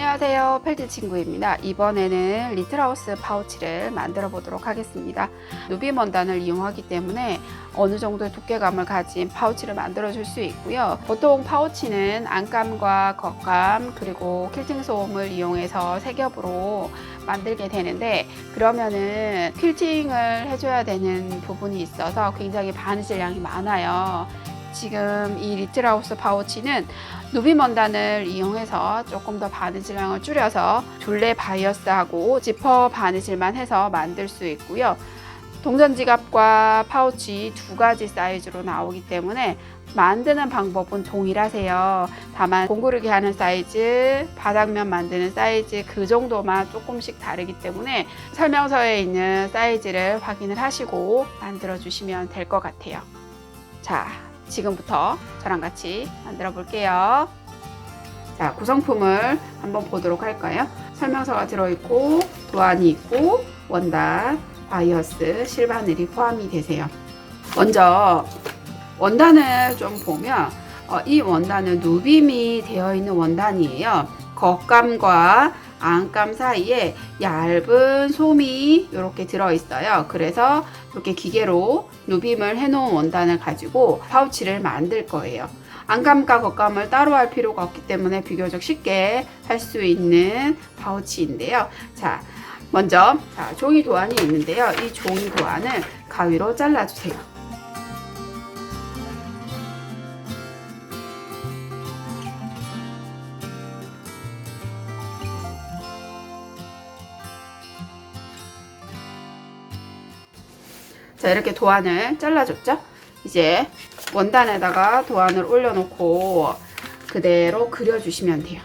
안녕하세요, 펠트 친구입니다. 이번에는 리틀하우스 파우치를 만들어 보도록 하겠습니다. 누비 원단을 이용하기 때문에 어느 정도의 두께감을 가진 파우치를 만들어 줄 수 있고요. 보통 파우치는 안감과 겉감 그리고 퀼팅 소음을 이용해서 세 겹으로 만들게 되는데, 그러면은 퀼팅을 해줘야 되는 부분이 있어서 굉장히 바느질 양이 많아요. 지금 이 리틀하우스 파우치는 누비 원단을 이용해서 조금 더 바느질량을 줄여서 둘레 바이어스하고 지퍼 바느질만 해서 만들 수 있고요. 동전 지갑과 파우치 두 가지 사이즈로 나오기 때문에 만드는 방법은 동일하세요. 다만 공구르기 하는 사이즈, 바닥면 만드는 사이즈 그 정도만 조금씩 다르기 때문에 설명서에 있는 사이즈를 확인을 하시고 만들어 주시면 될 것 같아요. 자, 지금부터 저랑 같이 만들어 볼게요. 자, 구성품을 한번 보도록 할까요? 설명서가 들어있고 도안이 있고 원단, 바이어스, 실바늘이 포함이 되세요. 먼저 원단을 좀 보면 이 원단은 누빔이 되어 있는 원단이에요. 겉감과 안감 사이에 얇은 솜이 이렇게 들어있어요. 그래서 이렇게 기계로 누빔을 해놓은 원단을 가지고 파우치를 만들 거예요. 안감과 겉감을 따로 할 필요가 없기 때문에 비교적 쉽게 할 수 있는 파우치인데요. 자, 먼저 종이 도안이 있는데요. 이 종이 도안을 가위로 잘라주세요. 자, 이렇게 도안을 잘라줬죠? 이제 원단에다가 도안을 올려놓고 그대로 그려주시면 돼요.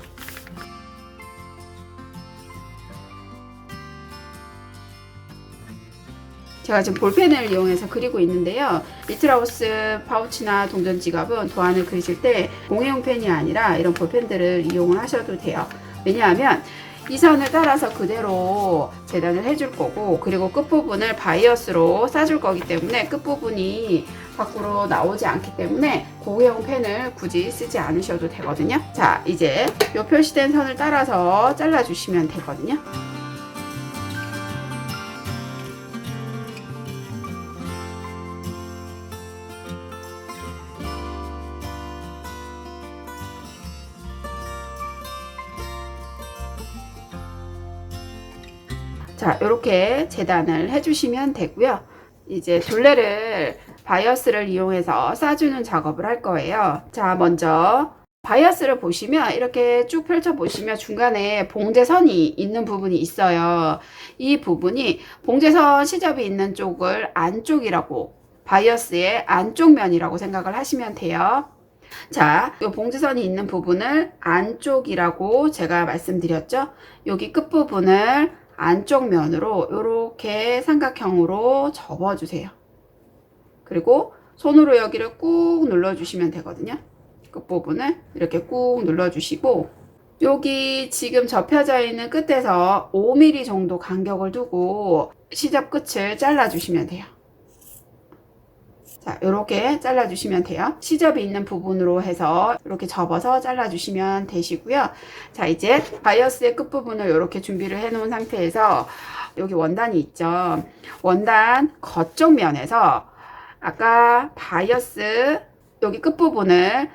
제가 지금 볼펜을 이용해서 그리고 있는데요. 리틀하우스 파우치나 동전 지갑은 도안을 그리실 때 공예용 펜이 아니라 이런 볼펜들을 이용을 하셔도 돼요. 왜냐하면 이 선을 따라서 그대로 재단을 해줄 거고, 그리고 끝부분을 바이어스로 싸줄 거기 때문에 끝부분이 밖으로 나오지 않기 때문에 공예용 펜을 굳이 쓰지 않으셔도 되거든요. 자, 이제 이 표시된 선을 따라서 잘라주시면 되거든요. 자, 이렇게 재단을 해주시면 되고요. 이제 둘레를 바이어스를 이용해서 싸주는 작업을 할 거예요. 자, 먼저 바이어스를 보시면 이렇게 쭉 펼쳐 보시면 중간에 봉제선이 있는 부분이 있어요. 이 부분이 봉제선 시접이 있는 쪽을 안쪽이라고, 바이어스의 안쪽 면이라고 생각을 하시면 돼요. 자, 이 봉제선이 있는 부분을 안쪽이라고 제가 말씀드렸죠. 여기 끝부분을 안쪽 면으로 이렇게 삼각형으로 접어주세요. 그리고 손으로 여기를 꾹 눌러주시면 되거든요. 끝부분을 이렇게 꾹 눌러주시고, 여기 지금 접혀져 있는 끝에서 5mm 정도 간격을 두고 시접 끝을 잘라주시면 돼요. 자, 이렇게 잘라주시면 돼요. 시접이 있는 부분으로 해서 이렇게 접어서 잘라주시면 되시고요. 자, 이제 바이어스의 끝부분을 이렇게 준비를 해 놓은 상태에서 여기 원단이 있죠. 원단 겉쪽 면에서 아까 바이어스 여기 끝부분을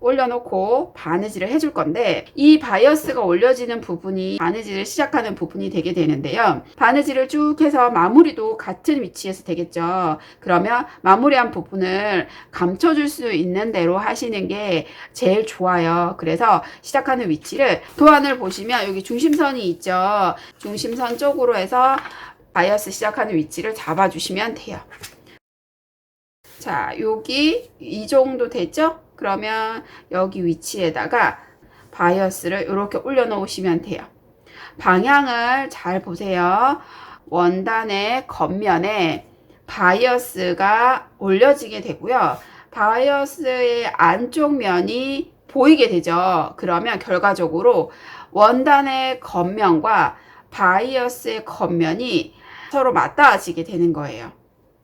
올려놓고 바느질을 해줄 건데, 이 바이어스가 올려지는 부분이 바느질을 시작하는 부분이 되게 되는데요. 바느질을 쭉 해서 마무리도 같은 위치에서 되겠죠. 그러면 마무리한 부분을 감춰줄 수 있는 대로 하시는 게 제일 좋아요. 그래서 시작하는 위치를 도안을 보시면 여기 중심선이 있죠. 중심선 쪽으로 해서 바이어스 시작하는 위치를 잡아주시면 돼요. 자, 여기 이 정도 됐죠? 그러면 여기 위치에다가 바이어스를 이렇게 올려 놓으시면 돼요. 방향을 잘 보세요. 원단의 겉면에 바이어스가 올려지게 되고요. 바이어스의 안쪽 면이 보이게 되죠. 그러면 결과적으로 원단의 겉면과 바이어스의 겉면이 서로 맞닿아지게 되는 거예요.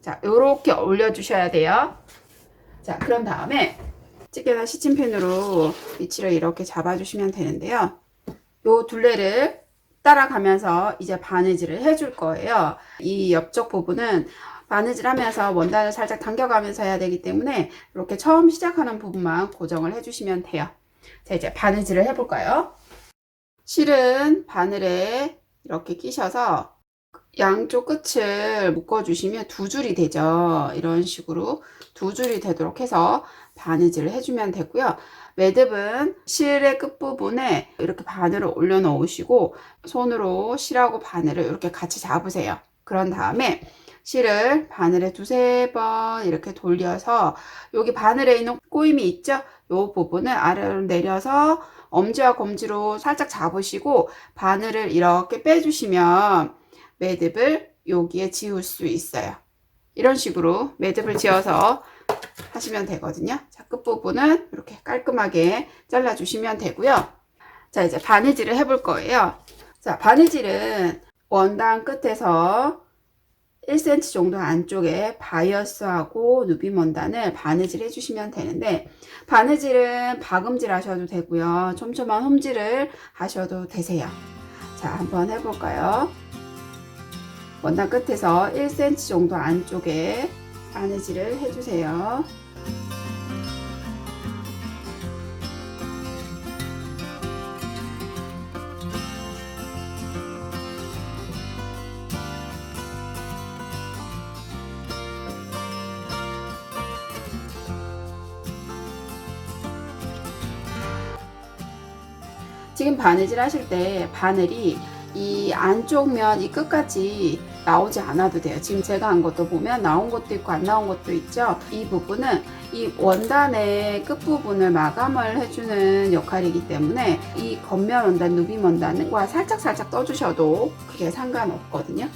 자, 요렇게 올려주셔야 돼요. 자, 그런 다음에 집게나 시침펜으로 위치를 이렇게 잡아주시면 되는데요. 요 둘레를 따라가면서 이제 바느질을 해줄 거예요. 이 옆쪽 부분은 바느질 하면서 원단을 살짝 당겨가면서 해야 되기 때문에 이렇게 처음 시작하는 부분만 고정을 해주시면 돼요. 자, 이제 바느질을 해볼까요? 실은 바늘에 이렇게 끼셔서 양쪽 끝을 묶어주시면 두 줄이 되죠. 이런 식으로 두 줄이 되도록 해서 바느질을 해주면 되고요. 매듭은 실의 끝부분에 이렇게 바늘을 올려 놓으시고 손으로 실하고 바늘을 이렇게 같이 잡으세요. 그런 다음에 실을 바늘에 두세 번 이렇게 돌려서 여기 바늘에 있는 꼬임이 있죠? 이 부분을 아래로 내려서 엄지와 검지로 살짝 잡으시고 바늘을 이렇게 빼주시면 매듭을 여기에 지울 수 있어요. 이런 식으로 매듭을 지어서 하시면 되거든요. 자, 끝부분은 이렇게 깔끔하게 잘라 주시면 되고요. 자, 이제 바느질을 해볼 거예요. 자, 바느질은 원단 끝에서 1cm 정도 안쪽에 바이어스하고 누빔 원단을 바느질 해주시면 되는데, 바느질은 박음질 하셔도 되고요, 촘촘한 홈질을 하셔도 되세요. 자, 한번 해볼까요? 원단 끝에서 1cm 정도 안쪽에 바느질을 해주세요. 지금 바느질 하실 때 바늘이 이 안쪽 면 이 끝까지 나오지 않아도 돼요. 지금 제가 한 것도 보면 나온 것도 있고 안 나온 것도 있죠. 이 부분은 이 원단의 끝부분을 마감을 해주는 역할이기 때문에 이 겉면 원단, 누빔 원단과 살짝 떠주셔도 그게 상관없거든요.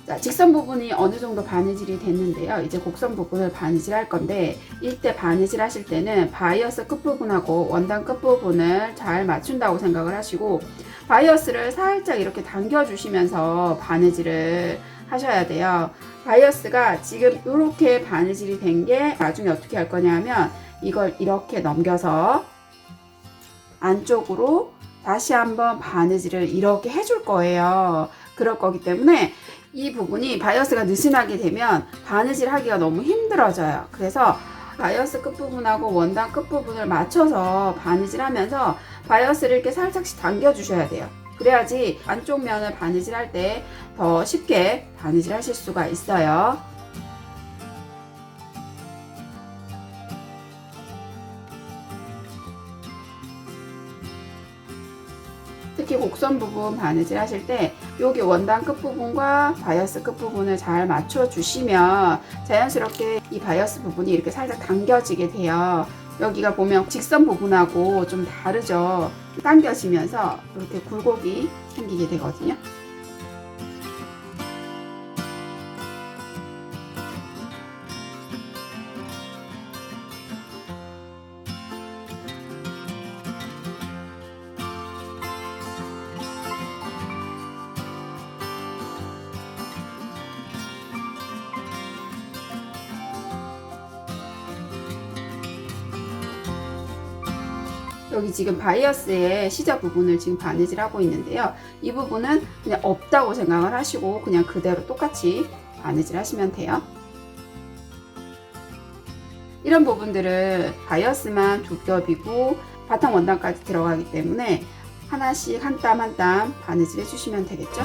자, 직선 부분이 어느 정도 바느질이 됐는데요. 이제 곡선 부분을 바느질 할 건데, 이때 바느질 하실 때는 바이어스 끝부분하고 원단 끝부분을 잘 맞춘다고 생각을 하시고, 바이어스를 살짝 이렇게 당겨 주시면서 바느질을 하셔야 돼요. 바이어스가 지금 이렇게 바느질이 된 게 나중에 어떻게 할 거냐 하면 이걸 이렇게 넘겨서 안쪽으로 다시 한번 바느질을 이렇게 해줄 거예요. 그럴 거기 때문에 이 부분이 바이어스가 느슨하게 되면 바느질 하기가 너무 힘들어져요. 그래서 바이어스 끝부분하고 원단 끝부분을 맞춰서 바느질 하면서 바이어스를 이렇게 살짝씩 당겨 주셔야 돼요. 그래야지 안쪽 면을 바느질 할 때 더 쉽게 바느질 하실 수가 있어요. 특히 곡선 부분 바느질 하실 때 여기 원단 끝부분과 바이어스 끝부분을 잘 맞춰 주시면 자연스럽게 이 바이어스 부분이 이렇게 살짝 당겨지게 돼요. 여기가 보면 직선 부분하고 좀 다르죠. 당겨지면서 이렇게 굴곡이 생기게 되거든요. 여기 지금 바이어스의 시작 부분을 지금 바느질 하고 있는데요. 이 부분은 그냥 없다고 생각을 하시고 그냥 그대로 똑같이 바느질 하시면 돼요. 이런 부분들은 바이어스만 두 겹이고 바탕 원단까지 들어가기 때문에 하나씩 한 땀 한 땀 바느질 해주시면 되겠죠.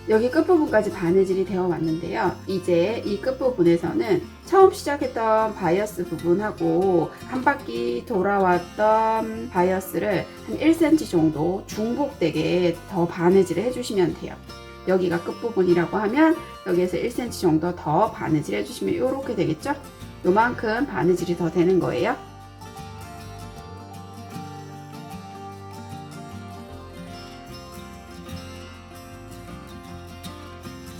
여기 끝부분까지 바느질이 되어 왔는데요. 이제 이 끝부분에서는 처음 시작했던 바이어스 부분하고 한 바퀴 돌아왔던 바이어스를 한 1cm 정도 중복되게 더 바느질을 해주시면 돼요. 여기가 끝부분이라고 하면 여기에서 1cm 정도 더 바느질 해주시면 이렇게 되겠죠? 요만큼 바느질이 더 되는 거예요.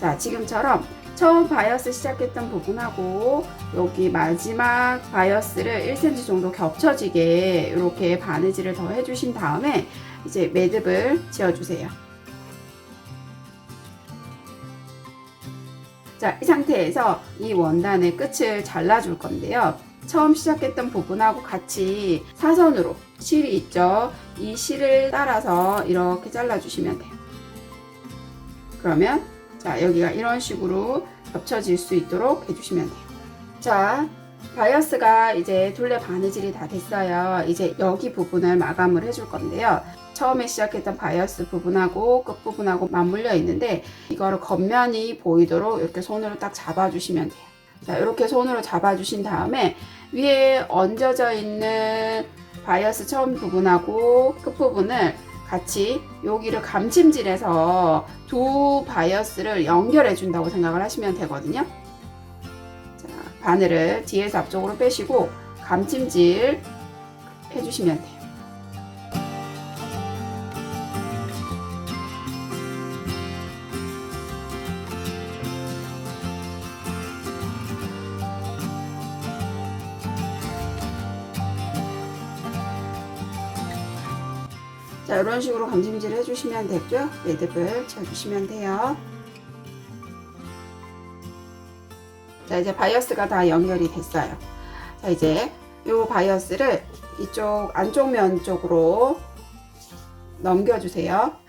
자, 지금처럼 처음 바이어스 시작했던 부분하고 여기 마지막 바이어스를 1cm 정도 겹쳐지게 이렇게 바느질을 더 해주신 다음에 이제 매듭을 지어주세요. 자, 이 상태에서 이 원단의 끝을 잘라줄 건데요. 처음 시작했던 부분하고 같이 사선으로 실이 있죠. 이 실을 따라서 이렇게 잘라주시면 돼요. 그러면 자, 여기가 이런 식으로 겹쳐질 수 있도록 해주시면 돼요. 자, 바이어스가 이제 둘레 바느질이 다 됐어요. 이제 여기 부분을 마감을 해줄 건데요. 처음에 시작했던 바이어스 부분하고 끝 부분하고 맞물려 있는데 이거를 겉면이 보이도록 이렇게 손으로 딱 잡아주시면 돼요. 자, 이렇게 손으로 잡아주신 다음에 위에 얹어져 있는 바이어스 처음 부분하고 끝 부분을 같이 여기를 감침질해서 두 바이어스를 연결해 준다고 생각을 하시면 되거든요. 자, 바늘을 뒤에서 앞쪽으로 빼시고 감침질 해주시면 돼요. 자, 이런 식으로 감침질 해주시면 되고요. 매듭을 쳐주시면 돼요. 자, 이제 바이어스가 다 연결이 됐어요. 자, 이제 이 바이어스를 이쪽 안쪽 면 쪽으로 넘겨주세요.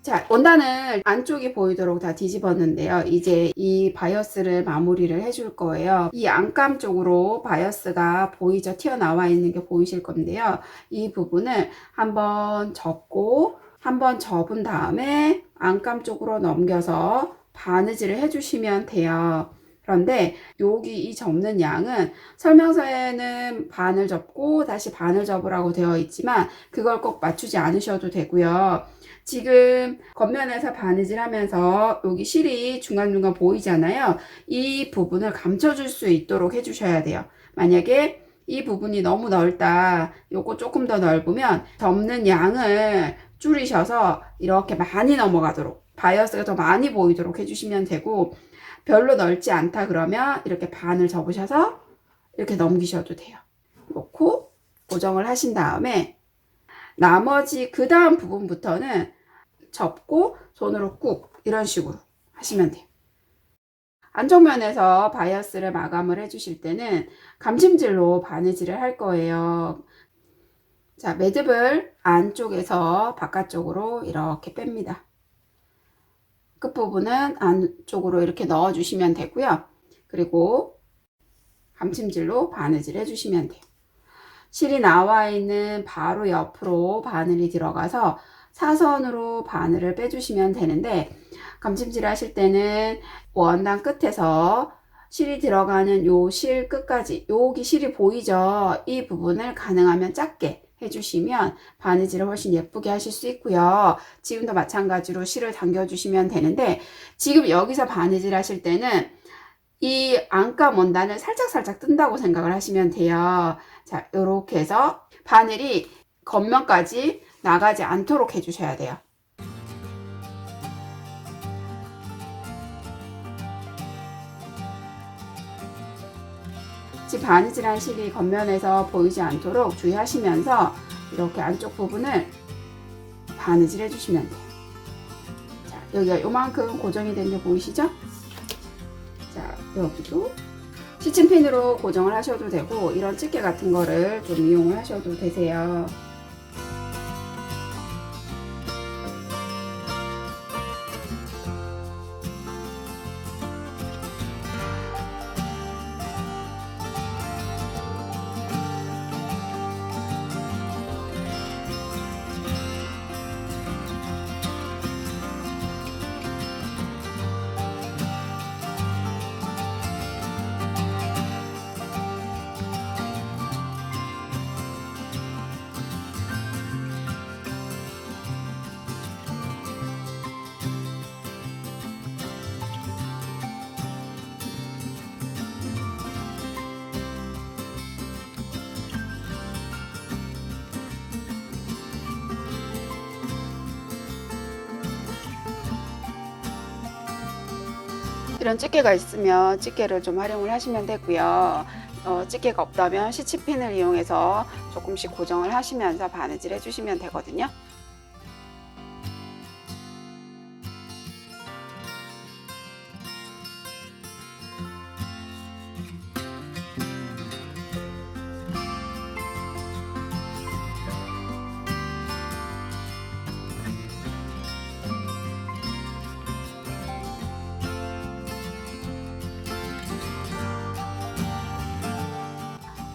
자, 원단을 안쪽이 보이도록 다 뒤집었는데요. 이제 이 바이어스를 마무리를 해줄 거예요. 이 안감 쪽으로 바이어스가 보이죠? 튀어나와 있는 게 보이실 건데요. 이 부분을 한번 접고 한번 접은 다음에 안감 쪽으로 넘겨서 바느질을 해주시면 돼요. 그런데 여기 이 접는 양은 설명서에는 반을 접고 다시 반을 접으라고 되어 있지만 그걸 꼭 맞추지 않으셔도 되고요. 지금 겉면에서 바느질 하면서 여기 실이 중간중간 보이잖아요. 이 부분을 감춰줄 수 있도록 해주셔야 돼요. 만약에 이 부분이 너무 넓다, 요거 조금 더 넓으면 접는 양을 줄이셔서 이렇게 많이 넘어가도록, 바이어스가 더 많이 보이도록 해주시면 되고, 별로 넓지 않다 그러면 이렇게 반을 접으셔서 이렇게 넘기셔도 돼요. 놓고 고정을 하신 다음에 나머지 그 다음 부분부터는 접고 손으로 꾹 이런 식으로 하시면 돼요. 안쪽면에서 바이어스를 마감을 해주실 때는 감침질로 바느질을 할 거예요. 자, 매듭을 안쪽에서 바깥쪽으로 이렇게 뺍니다. 끝부분은 안쪽으로 이렇게 넣어주시면 되고요. 그리고 감침질로 바느질 해주시면 돼요. 실이 나와 있는 바로 옆으로 바늘이 들어가서 사선으로 바늘을 빼주시면 되는데, 감침질 하실 때는 원단 끝에서 실이 들어가는 요 실 끝까지, 여기 실이 보이죠? 이 부분을 가능하면 작게 해주시면 바느질을 훨씬 예쁘게 하실 수 있고요. 지금도 마찬가지로 실을 당겨주시면 되는데, 지금 여기서 바느질 하실 때는 이 안감 원단을 살짝살짝 뜬다고 생각을 하시면 돼요. 자, 이렇게 해서 바늘이 겉면까지 나가지 않도록 해주셔야 돼요. 지금 바느질한 실이 겉면에서 보이지 않도록 주의하시면서 이렇게 안쪽 부분을 바느질 해주시면 돼요. 자, 여기가 요만큼 고정이 된 게 보이시죠? 자, 여기도 시침핀으로 고정을 하셔도 되고, 이런 집게 같은 거를 좀 이용을 하셔도 되세요. 이런 집게가 있으면 집게를 좀 활용을 하시면 되고요. 집게가 없다면 시치핀을 이용해서 조금씩 고정을 하시면서 바느질 해주시면 되거든요.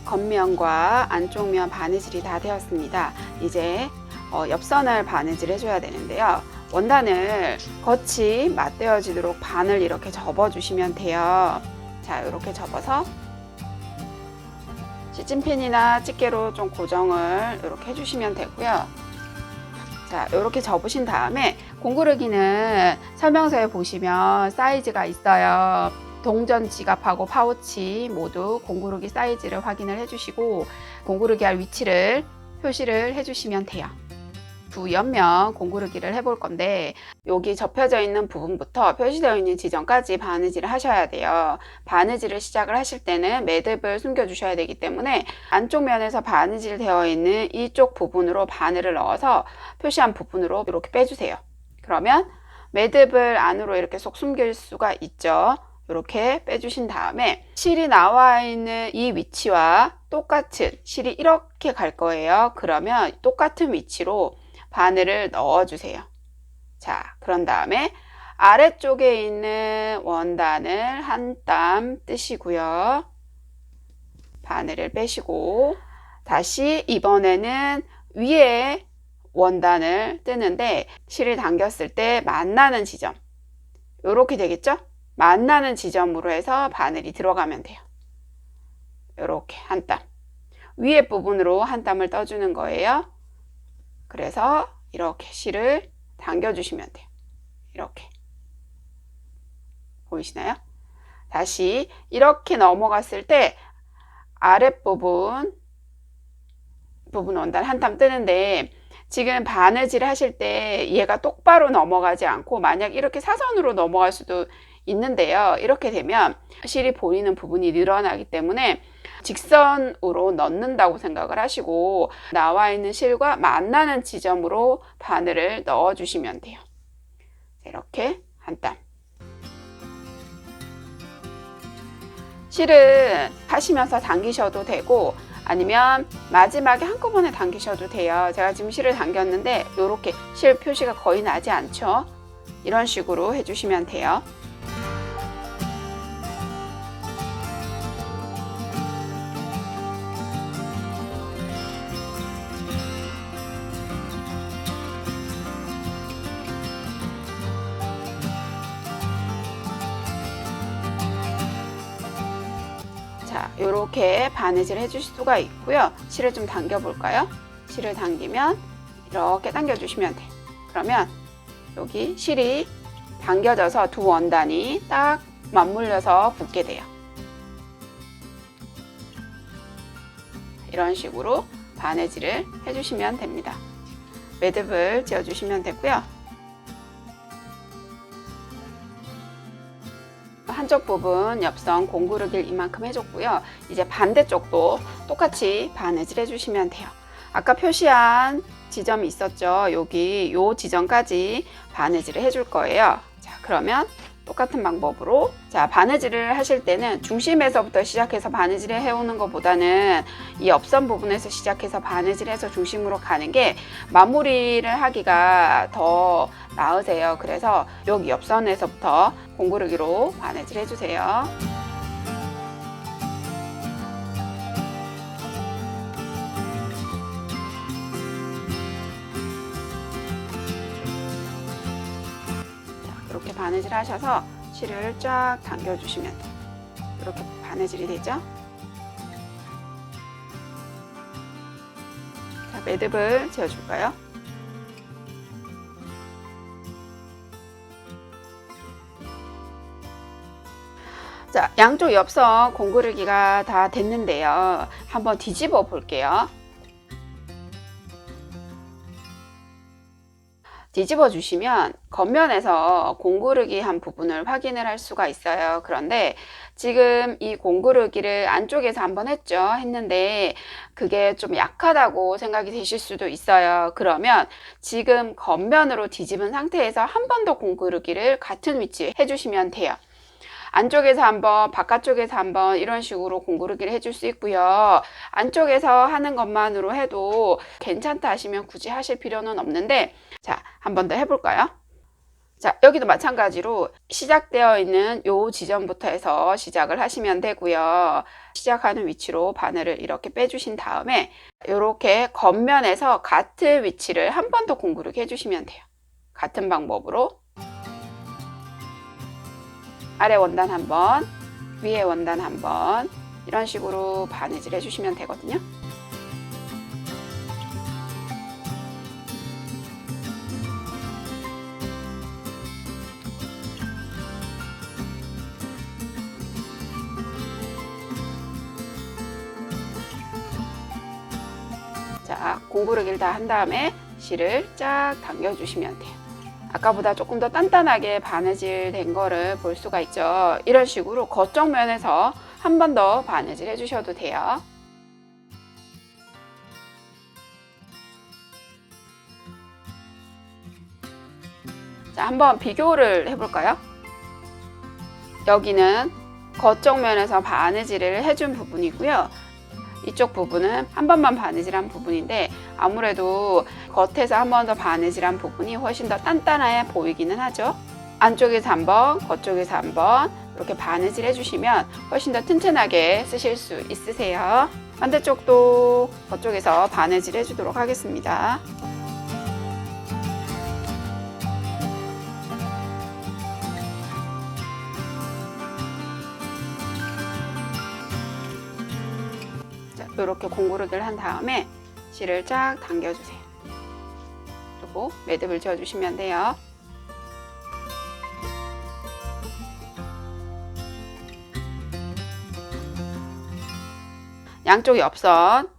겉면과 안쪽 면 바느질이 다 되었습니다. 이제 옆선을 바느질 해줘야 되는데요. 원단을 겉이 맞대어지도록 반을 이렇게 접어 주시면 돼요. 자, 이렇게 접어서 시침핀이나 집게로 좀 고정을 이렇게 해주시면 되고요. 자, 이렇게 접으신 다음에 공구르기는 설명서에 보시면 사이즈가 있어요. 동전 지갑하고 파우치 모두 공구르기 사이즈를 확인을 해주시고 공구르기 할 위치를 표시를 해주시면 돼요. 두 옆면 공구르기를 해볼 건데 여기 접혀져 있는 부분부터 표시되어 있는 지점까지 바느질을 하셔야 돼요. 바느질을 시작을 하실 때는 매듭을 숨겨 주셔야 되기 때문에 안쪽 면에서 바느질 되어 있는 이쪽 부분으로 바늘을 넣어서 표시한 부분으로 이렇게 빼주세요. 그러면 매듭을 안으로 이렇게 쏙 숨길 수가 있죠. 이렇게 빼주신 다음에 실이 나와 있는 이 위치와 똑같은 실이 이렇게 갈 거예요. 그러면 똑같은 위치로 바늘을 넣어주세요. 자, 그런 다음에 아래쪽에 있는 원단을 한 땀 뜨시고요. 바늘을 빼시고 다시 이번에는 위에 원단을 뜨는데 실을 당겼을 때 만나는 지점 이렇게 되겠죠? 만나는 지점으로 해서 바늘이 들어가면 돼요. 이렇게 한 땀 위에 부분으로 한 땀을 떠주는 거예요. 그래서 이렇게 실을 당겨 주시면 돼요. 이렇게 보이시나요? 다시 이렇게 넘어갔을 때 아랫부분 원단 한 땀 뜨는데 지금 바느질 하실 때 얘가 똑바로 넘어가지 않고 만약 이렇게 사선으로 넘어갈 수도 있는데요. 이렇게 되면 실이 보이는 부분이 늘어나기 때문에 직선으로 넣는다고 생각을 하시고 나와 있는 실과 만나는 지점으로 바늘을 넣어 주시면 돼요. 이렇게 한 땀. 실은 하시면서 당기셔도 되고 아니면 마지막에 한꺼번에 당기셔도 돼요. 제가 지금 실을 당겼는데 이렇게 실 표시가 거의 나지 않죠. 이런 식으로 해주시면 돼요. 자, 이렇게 바느질 해주실 수가 있고요. 실을 좀 당겨 볼까요? 실을 당기면 이렇게 당겨 주시면 돼요. 그러면 여기 실이 당겨져서 두 원단이 딱 맞물려서 붙게 돼요. 이런 식으로 바느질을 해주시면 됩니다. 매듭을 지어주시면 되고요. 한쪽 부분 옆선 공구르기를 이만큼 해줬고요. 이제 반대쪽도 똑같이 바느질 해주시면 돼요. 아까 표시한 지점이 있었죠. 여기 요 지점까지 바느질을 해줄 거예요. 자, 그러면 똑같은 방법으로 자 바느질을 하실 때는 중심에서부터 시작해서 바느질을 해오는 것보다는 이 옆선 부분에서 시작해서 바느질해서 중심으로 가는 게 마무리를 하기가 더 나으세요. 그래서 여기 옆선에서부터 공구르기로 바느질 해주세요. 이렇게 바느질 하셔서 실을 쫙 당겨 주시면 돼요. 이렇게 바느질이 되죠. 자, 매듭을 지어 줄까요? 자, 양쪽 옆선 공구르기가 다 됐는데요. 한번 뒤집어 볼게요. 뒤집어 주시면 겉면에서 공구르기 한 부분을 확인을 할 수가 있어요. 그런데 지금 이 공구르기를 안쪽에서 한번 했는데 그게 좀 약하다고 생각이 되실 수도 있어요. 그러면 지금 겉면으로 뒤집은 상태에서 한 번 더 공구르기를 같은 위치에 해주시면 돼요. 안쪽에서 한번, 바깥쪽에서 한번 이런 식으로 공구르기를 해줄 수 있고요. 안쪽에서 하는 것만으로 해도 괜찮다 하시면 굳이 하실 필요는 없는데, 자, 한 번 더 해볼까요? 자, 여기도 마찬가지로 시작되어 있는 요 지점부터 해서 시작을 하시면 되고요. 시작하는 위치로 바늘을 이렇게 빼주신 다음에 이렇게 겉면에서 같은 위치를 한 번 더 공구르기 해주시면 돼요. 같은 방법으로 아래 원단 한 번, 위에 원단 한 번, 이런 식으로 바느질 해주시면 되거든요. 자, 공구르기를 다 한 다음에 실을 쫙 당겨주시면 돼요. 아까보다 조금 더 단단하게 바느질 된 거를 볼 수가 있죠. 이런 식으로 겉쪽 면에서 한 번 더 바느질 해주셔도 돼요. 자, 한번 비교를 해볼까요? 여기는 겉쪽 면에서 바느질을 해준 부분이고요. 이쪽 부분은 한 번만 바느질한 부분인데 아무래도 겉에서 한 번 더 바느질한 부분이 훨씬 더 단단해 보이기는 하죠. 안쪽에서 한 번, 겉쪽에서 한 번 이렇게 바느질 해주시면 훨씬 더 튼튼하게 쓰실 수 있으세요. 반대쪽도 겉쪽에서 바느질 해주도록 하겠습니다. 이렇게 공구르기를 한 다음에 실을 쫙 당겨주세요. 그리고 매듭을 지어주시면 돼요. 양쪽 옆선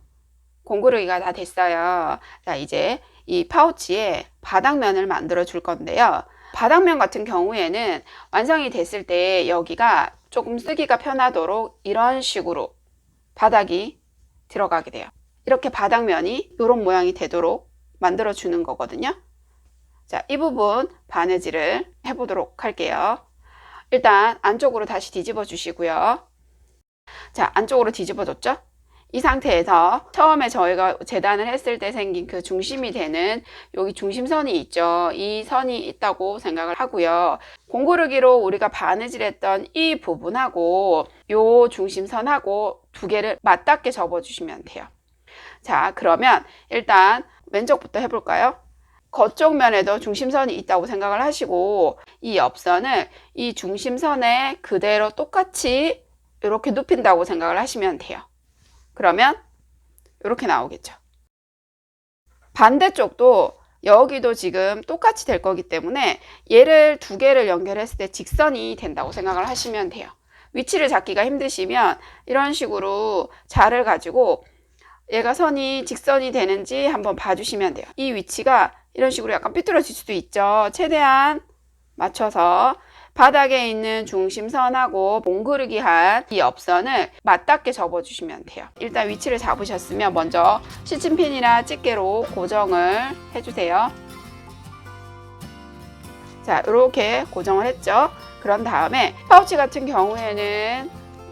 공구르기가 다 됐어요. 자, 이제 이 파우치에 바닥면을 만들어 줄 건데요. 바닥면 같은 경우에는 완성이 됐을 때 여기가 조금 쓰기가 편하도록 이런 식으로 바닥이 들어가게 돼요. 이렇게 바닥면이 이런 모양이 되도록 만들어 주는 거거든요. 자, 이 부분 바느질을 해보도록 할게요. 일단 안쪽으로 다시 뒤집어 주시고요. 자, 안쪽으로 뒤집어 줬죠? 이 상태에서 처음에 저희가 재단을 했을 때 생긴 그 중심이 되는 여기 중심선이 있죠. 이 선이 있다고 생각을 하고요. 공구르기로 우리가 바느질했던 이 부분하고 요 중심선하고 두 개를 맞닿게 접어주시면 돼요. 자, 그러면 일단 왼쪽부터 해볼까요? 겉쪽 면에도 중심선이 있다고 생각을 하시고 이 옆선을 이 중심선에 그대로 똑같이 이렇게 눕힌다고 생각을 하시면 돼요. 그러면 이렇게 나오겠죠. 반대쪽도 여기도 지금 똑같이 될 거기 때문에 얘를 두 개를 연결했을 때 직선이 된다고 생각을 하시면 돼요. 위치를 잡기가 힘드시면 이런 식으로 자를 가지고 얘가 선이 직선이 되는지 한번 봐주시면 돼요. 이 위치가 이런 식으로 약간 삐뚤어질 수도 있죠. 최대한 맞춰서 바닥에 있는 중심선하고 몽그르기 한 이 옆선을 맞닿게 접어주시면 돼요. 일단 위치를 잡으셨으면 먼저 시침핀이나 집게로 고정을 해주세요. 자, 이렇게 고정을 했죠. 그런 다음에 파우치 같은 경우에는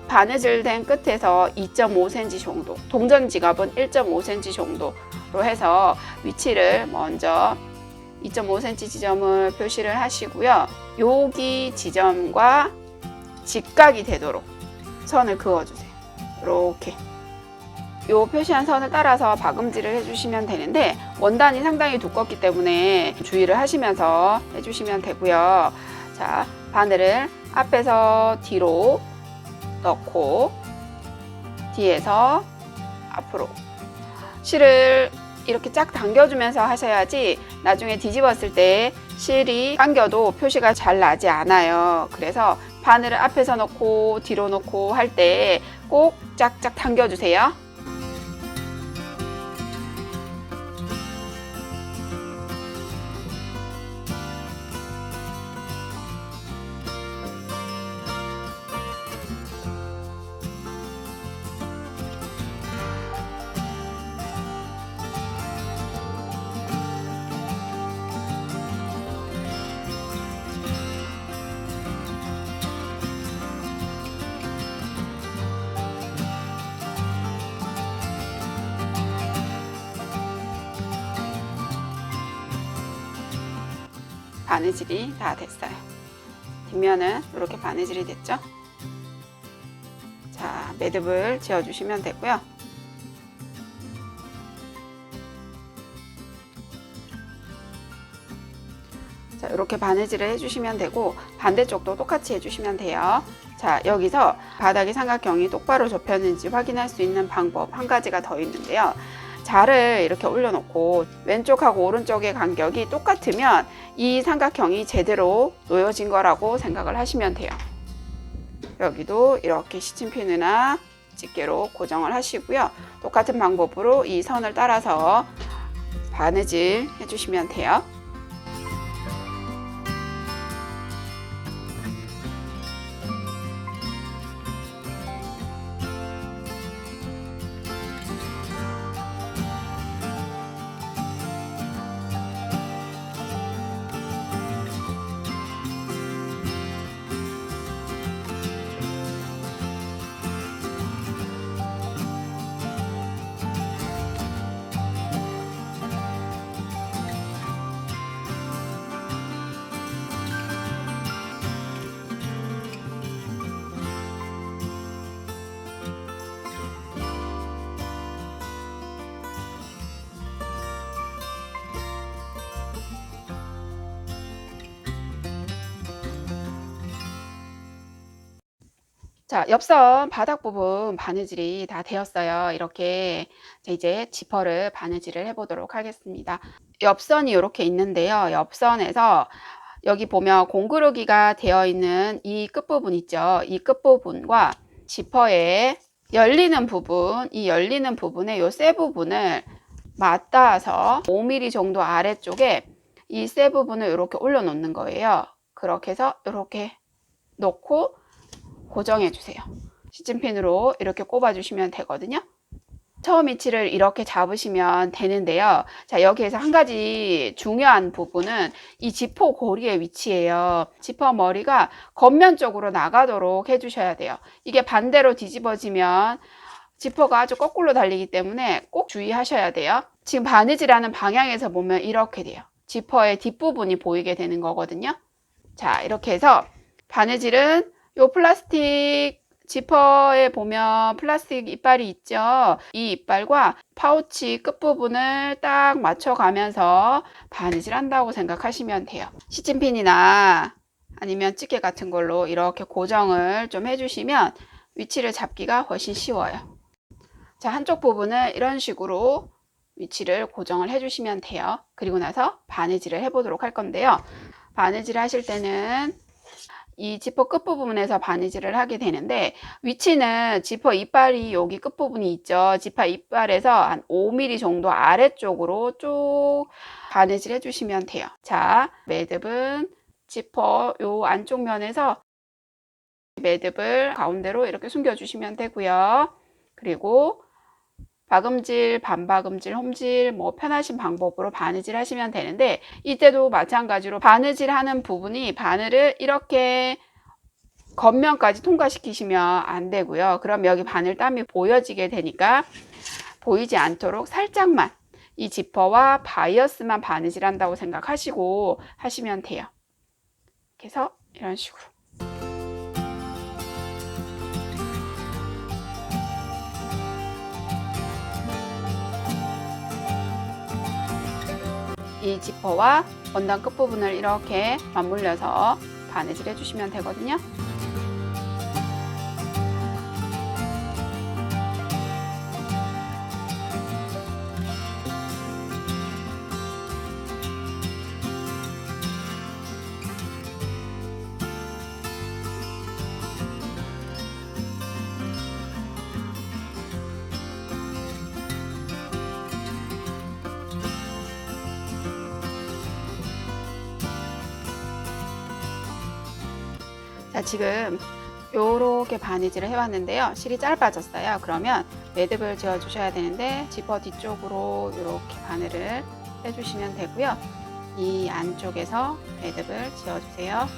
바느질 된 끝에서 2.5cm 정도, 동전 지갑은 1.5cm 정도로 해서 위치를 먼저 2.5cm 지점을 표시를 하시고요. 여기 지점과 직각이 되도록 선을 그어주세요. 이렇게 요 표시한 선을 따라서 박음질을 해주시면 되는데 원단이 상당히 두껍기 때문에 주의를 하시면서 해주시면 되고요. 자, 바늘을 앞에서 뒤로 넣고 뒤에서 앞으로 실을 이렇게 쫙 당겨주면서 하셔야지 나중에 뒤집었을 때 실이 당겨도 표시가 잘 나지 않아요. 그래서 바늘을 앞에서 넣고 뒤로 넣고 할 때 꼭 쫙쫙 당겨주세요. 바느질이 다 됐어요. 뒷면은 이렇게 바느질이 됐죠. 자, 매듭을 지어주시면 되고요. 자, 이렇게 바느질을 해주시면 되고 반대쪽도 똑같이 해주시면 돼요. 자, 여기서 바닥이 삼각형이 똑바로 접혔는지 확인할 수 있는 방법 한 가지가 더 있는데요. 자를 이렇게 올려놓고 왼쪽하고 오른쪽의 간격이 똑같으면 이 삼각형이 제대로 놓여진 거라고 생각을 하시면 돼요. 여기도 이렇게 시침핀이나 집게로 고정을 하시고요. 똑같은 방법으로 이 선을 따라서 바느질 해주시면 돼요. 자, 옆선 바닥 부분 바느질이 다 되었어요. 이렇게 이제 지퍼를 바느질을 해보도록 하겠습니다. 옆선이 이렇게 있는데요. 옆선에서 여기 보면 공구르기가 되어 있는 이 끝부분 있죠. 이 끝부분과 지퍼의 열리는 부분, 이 열리는 부분에 이 쇠 부분을 맞닿아서 5mm 정도 아래쪽에 이 쇠 부분을 이렇게 올려 놓는 거예요. 그렇게 해서 이렇게 놓고 고정해 주세요. 시침핀으로 이렇게 꼽아 주시면 되거든요. 처음 위치를 이렇게 잡으시면 되는데요. 자, 여기에서 한 가지 중요한 부분은 이 지퍼 고리의 위치예요. 지퍼 머리가 겉면 쪽으로 나가도록 해주셔야 돼요. 이게 반대로 뒤집어지면 지퍼가 아주 거꾸로 달리기 때문에 꼭 주의하셔야 돼요. 지금 바느질하는 방향에서 보면 이렇게 돼요. 지퍼의 뒷부분이 보이게 되는 거거든요. 자, 이렇게 해서 바느질은 요 플라스틱 지퍼에 보면 플라스틱 이빨이 있죠. 이 이빨과 파우치 끝부분을 딱 맞춰가면서 바느질 한다고 생각하시면 돼요. 시침핀이나 아니면 집게 같은 걸로 이렇게 고정을 좀 해주시면 위치를 잡기가 훨씬 쉬워요. 자, 한쪽 부분을 이런 식으로 위치를 고정을 해주시면 돼요. 그리고 나서 바느질을 해보도록 할 건데요. 바느질 하실 때는 이 지퍼 끝부분에서 바느질을 하게 되는데 위치는 지퍼 이빨이 여기 끝부분이 있죠. 지퍼 이빨에서 한 5mm 정도 아래쪽으로 쭉 바느질 해주시면 돼요. 자, 매듭은 지퍼 요 안쪽 면에서 매듭을 가운데로 이렇게 숨겨주시면 되고요. 그리고 박음질, 반박음질, 홈질 뭐 편하신 방법으로 바느질 하시면 되는데 이때도 마찬가지로 바느질 하는 부분이 바늘을 이렇게 겉면까지 통과시키시면 안 되고요. 그럼 여기 바늘 땀이 보여지게 되니까 보이지 않도록 살짝만 이 지퍼와 바이어스만 바느질 한다고 생각하시고 하시면 돼요. 그래서 이런 식으로 이 지퍼와 원단 끝부분을 이렇게 맞물려서 바느질 해주시면 되거든요. 자, 지금 요렇게 바느질을 해왔는데요. 실이 짧아졌어요. 그러면 매듭을 지어 주셔야 되는데 지퍼 뒤쪽으로 이렇게 바늘을 빼주시면 되고요. 이 안쪽에서 매듭을 지어 주세요.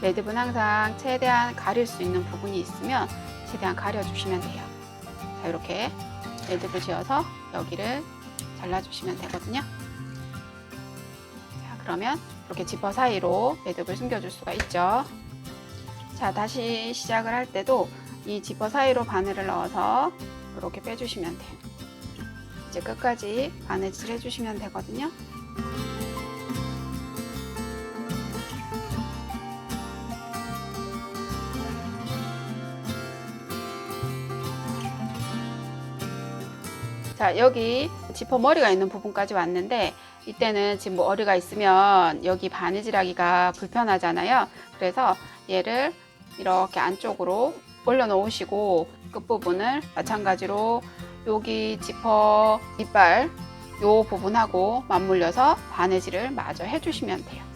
매듭은 항상 최대한 가릴 수 있는 부분이 있으면 최대한 가려 주시면 돼요. 자, 이렇게 매듭을 지어서 여기를 잘라주시면 되거든요. 자, 그러면 이렇게 지퍼 사이로 매듭을 숨겨줄 수가 있죠. 자, 다시 시작을 할 때도 이 지퍼 사이로 바늘을 넣어서 이렇게 빼주시면 돼요. 이제 끝까지 바느질 해주시면 되거든요. 자, 여기 지퍼 머리가 있는 부분까지 왔는데 이때는 지금 뭐 머리가 있으면 여기 바느질하기가 불편하잖아요. 그래서 얘를 이렇게 안쪽으로 올려 놓으시고 끝부분을 마찬가지로 여기 지퍼 이빨 요 부분하고 맞물려서 바느질을 마저 해주시면 돼요.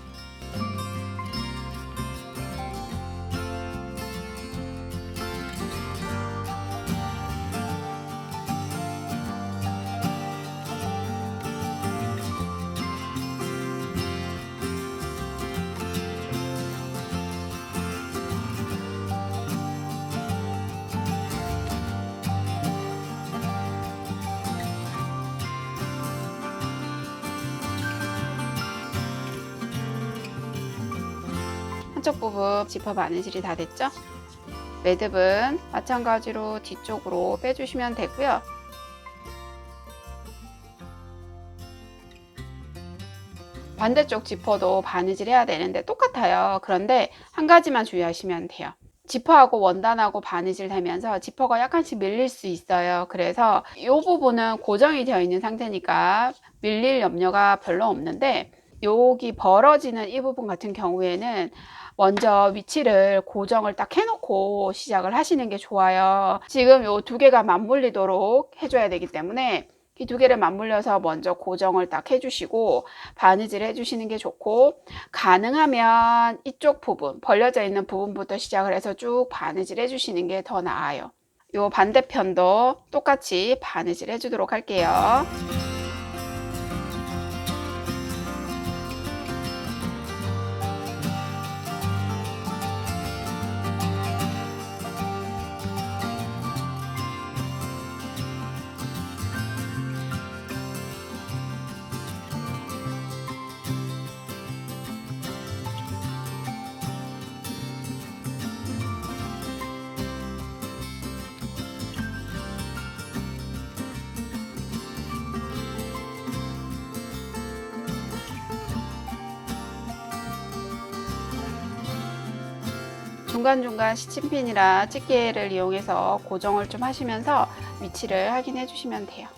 한쪽 부분 지퍼 바느질이 다 됐죠? 매듭은 마찬가지로 뒤쪽으로 빼주시면 되고요. 반대쪽 지퍼도 바느질 해야 되는데 똑같아요. 그런데 한 가지만 주의하시면 돼요. 지퍼하고 원단하고 바느질 되면서 지퍼가 약간씩 밀릴 수 있어요. 그래서 이 부분은 고정이 되어 있는 상태니까 밀릴 염려가 별로 없는데 여기 벌어지는 이 부분 같은 경우에는 먼저 위치를 고정을 딱 해놓고 시작을 하시는 게 좋아요. 지금 이 두 개가 맞물리도록 해줘야 되기 때문에 이 두 개를 맞물려서 먼저 고정을 딱 해주시고 바느질 해주시는 게 좋고, 가능하면 이쪽 부분 벌려져 있는 부분부터 시작을 해서 쭉 바느질 해주시는 게 더 나아요. 이 반대편도 똑같이 바느질 해주도록 할게요. 중간중간 시침핀이나 집게를 이용해서 고정을 좀 하시면서 위치를 확인해 주시면 돼요.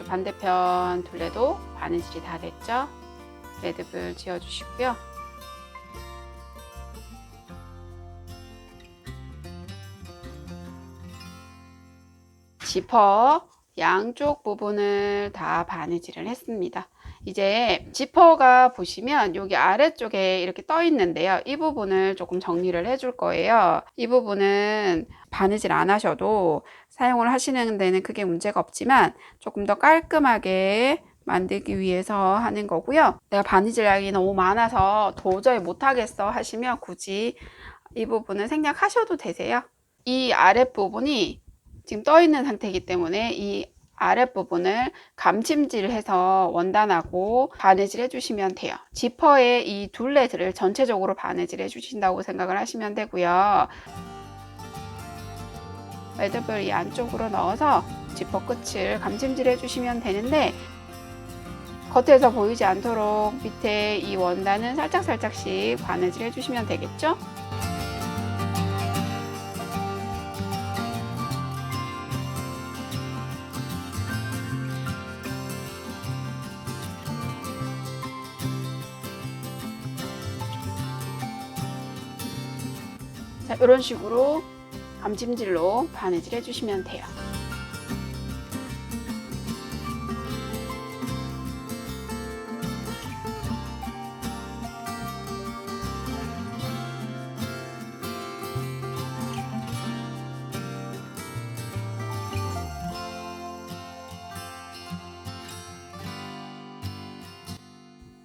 반대편 둘레도 바느질이 다 됐죠? 매듭을 지어 주시고요. 지퍼 양쪽 부분을 다 바느질을 했습니다. 이제 지퍼가 보시면 여기 아래쪽에 이렇게 떠 있는데요. 이 부분을 조금 정리를 해줄 거예요. 이 부분은 바느질 안 하셔도 사용을 하시는 데는 크게 문제가 없지만 조금 더 깔끔하게 만들기 위해서 하는 거고요. 내가 바느질량이 너무 많아서 도저히 못하겠어 하시면 굳이 이 부분은 생략하셔도 되세요. 이 아랫부분이 지금 떠 있는 상태이기 때문에 이 아랫부분을 감침질해서 원단하고 바느질 해주시면 돼요. 지퍼의 이 둘레들을 전체적으로 바느질 해주신다고 생각을 하시면 되고요. 매듭을 이 안쪽으로 넣어서 지퍼 끝을 감침질 해주시면 되는데, 겉에서 보이지 않도록 밑에 이 원단은 살짝씩 바느질 해주시면 되겠죠? 자, 이런 식으로 감찜질로 바느질 해주시면 돼요.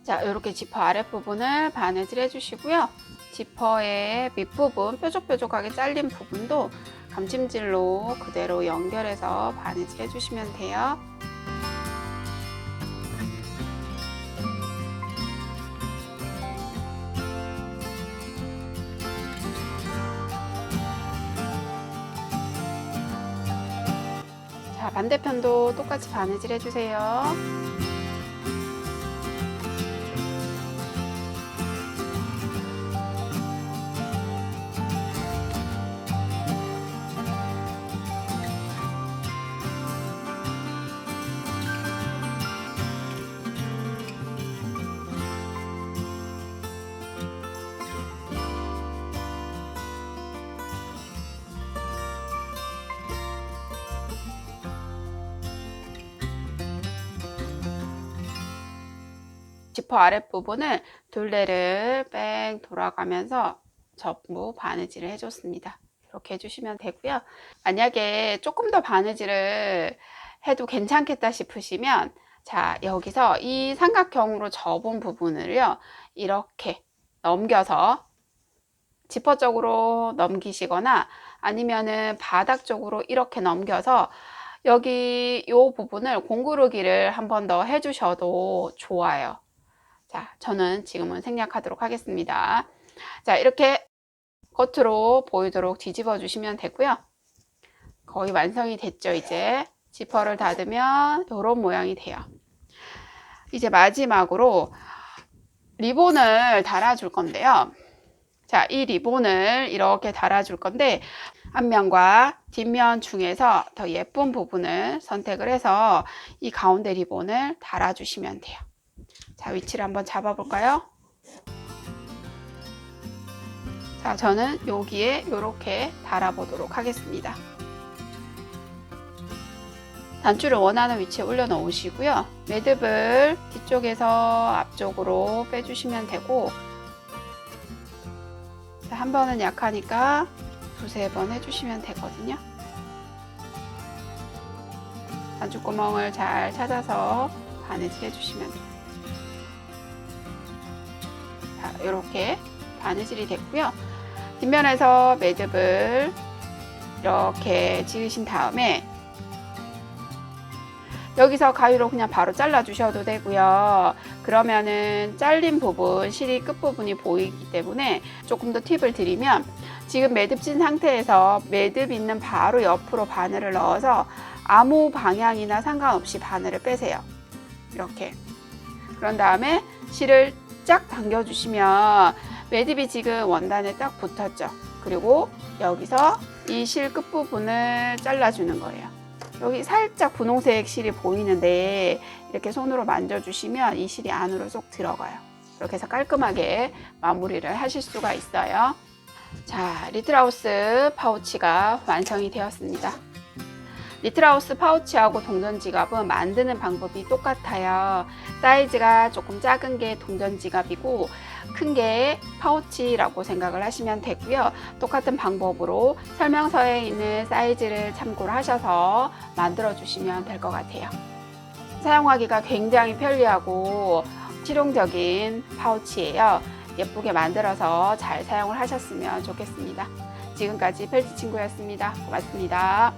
자, 이렇게 지퍼 아랫부분을 바느질 해주시고요. 지퍼의 밑부분, 뾰족뾰족하게 잘린 부분도 감찜질로 그대로 연결해서 바느질 해주시면 돼요. 자, 반대편도 똑같이 바느질 해주세요. 지퍼 아랫부분을 둘레를 뺑 돌아가면서 전부 바느질을 해줬습니다. 이렇게 해주시면 되고요. 만약에 조금 더 바느질을 해도 괜찮겠다 싶으시면, 자, 여기서 이 삼각형으로 접은 부분을요, 이렇게 넘겨서 지퍼 쪽으로 넘기시거나 아니면은 바닥 쪽으로 이렇게 넘겨서 여기 이 부분을 공구르기를 한 번 더 해주셔도 좋아요. 자, 저는 지금은 생략하도록 하겠습니다. 자, 이렇게 겉으로 보이도록 뒤집어 주시면 되고요. 거의 완성이 됐죠. 이제 지퍼를 닫으면 이런 모양이 돼요. 이제 마지막으로 리본을 달아줄 건데요. 자, 이 리본을 이렇게 달아줄 건데 앞면과 뒷면 중에서 더 예쁜 부분을 선택을 해서 이 가운데 리본을 달아주시면 돼요. 자, 위치를 한번 잡아볼까요? 자, 저는 여기에 이렇게 달아보도록 하겠습니다. 단추를 원하는 위치에 올려 놓으시고요. 매듭을 뒤쪽에서 앞쪽으로 빼주시면 되고, 자, 한 번은 약하니까 두세 번 해주시면 되거든요. 단추구멍을 잘 찾아서 바느질 해주시면 돼요. 자, 이렇게 바느질이 됐고요. 뒷면에서 매듭을 이렇게 지으신 다음에 여기서 가위로 그냥 바로 잘라 주셔도 되고요. 그러면은 잘린 부분, 실이 끝부분이 보이기 때문에 조금 더 팁을 드리면, 지금 매듭 찐 상태에서 매듭 있는 바로 옆으로 바늘을 넣어서 아무 방향이나 상관없이 바늘을 빼세요. 이렇게. 그런 다음에 실을 쫙 당겨 주시면 매듭이 지금 원단에 딱 붙었죠. 그리고 여기서 이 실 끝부분을 잘라주는 거예요. 여기 살짝 분홍색 실이 보이는데 이렇게 손으로 만져주시면 이 실이 안으로 쏙 들어가요. 이렇게 해서 깔끔하게 마무리를 하실 수가 있어요. 자, 리틀하우스 파우치가 완성이 되었습니다. 리틀하우스 파우치하고 동전지갑은 만드는 방법이 똑같아요. 사이즈가 조금 작은 게 동전지갑이고 큰 게 파우치라고 생각을 하시면 되고요. 똑같은 방법으로 설명서에 있는 사이즈를 참고를 하셔서 만들어 주시면 될 것 같아요. 사용하기가 굉장히 편리하고 실용적인 파우치예요. 예쁘게 만들어서 잘 사용을 하셨으면 좋겠습니다. 지금까지 펠트 친구였습니다. 고맙습니다.